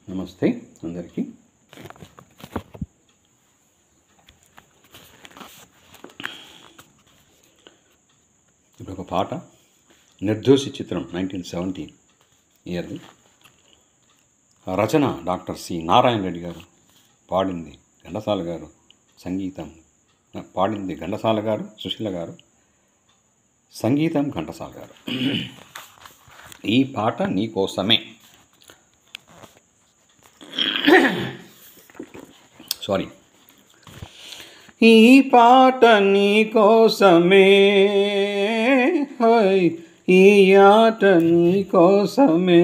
నమస్తే అందరికీ. ఇప్పుడు ఒక పాట, నిర్దోషి చిత్రం 1970 ఇయర్ది. రచన డాక్టర్ సి నారాయణ రెడ్డి గారు, పాడింది ఘంటసాల గారు, సంగీతం పాడింది ఘంటసాల గారు, సుశీల గారు, సంగీతం ఘంటసాల గారు. ఈ పాట నీకోసమే. సారీ. ఈ పాట నీకోసమే, హై ఈ ఆట నీకోసమే,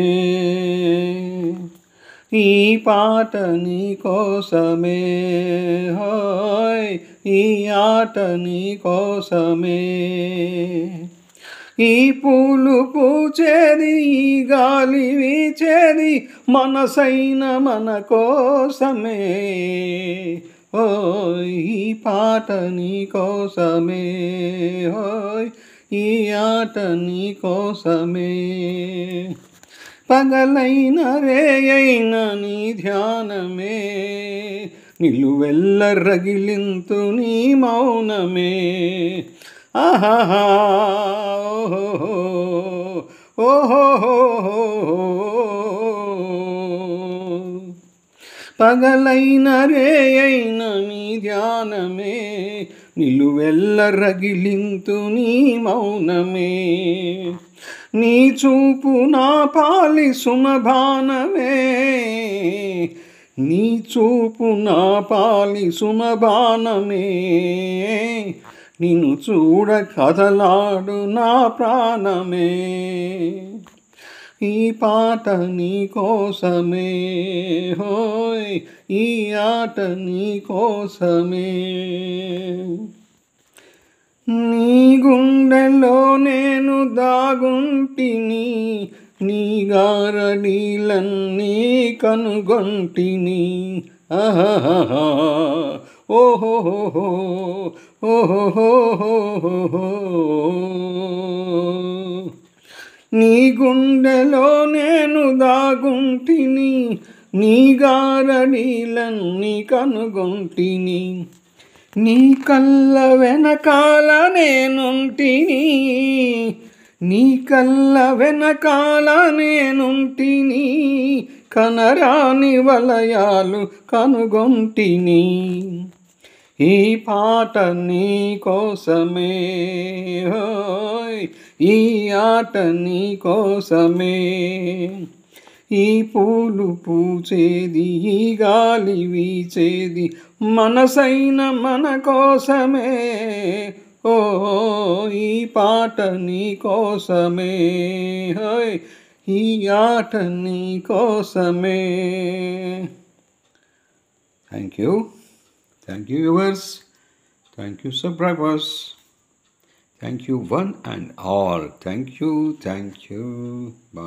ఈ పాట నీకోసమే, హై ఈ ఆట నీకోసమే. ఈ పూలు పూచేది, ఈ గాలి వీచేది మనసైన మన కోసమే. ఓయ్ ఈ పాట నీకోసమే, ఓయ్ ఈ ఆట నీకోసమే. పగలైన రేయైన నీ ధ్యానమే, నిలువెల్ల రగిలింతు నీ మౌనమే. ఆహాహా ఓహో, పగలైన రేయైన నీ ధ్యానమే, నిలువెల్ల రగిలింతు నీ మౌనమే. నీ చూపు నా పాలి సుమభానమే, నీ చూపు నా పాలి సుమభానమే. నిన్ను చూడ కదలాడు నా ప్రాణమే. ఈ పాట నీకోసమే, హోయ్ ఈ ఆట నీకోసమే. నీ గుండెలో నేను దాగుంటిని, నీ గారడీలన్నీ కనుగొంటిని. ఆహాహా ఓహోహో ఓహోహో. నీ గుండెలో నేను దాగుంటిని, నీ గారడీలన్నీ కనుగొంటిని. నీ కళ్ళ వెనకాల నేనుంటిని, నీ కళ్ళ వెనకాల నేనుంటిని. కనరాని వలయాలు కనుగొంటిని. ఈ పాట నీకోసమే, హోయ్ ఈ ఆట నీకోసమే. ఈ పూలు పూచేది, ఈ గాలి వీచేది మనసైన మన కోసమే. ఓ ఈ పాట నీకోసమే, హోయ్ ఈ ఆట నీకోసమే. Thank you viewers, thank you subscribers, thank you one and all, thank you, bye.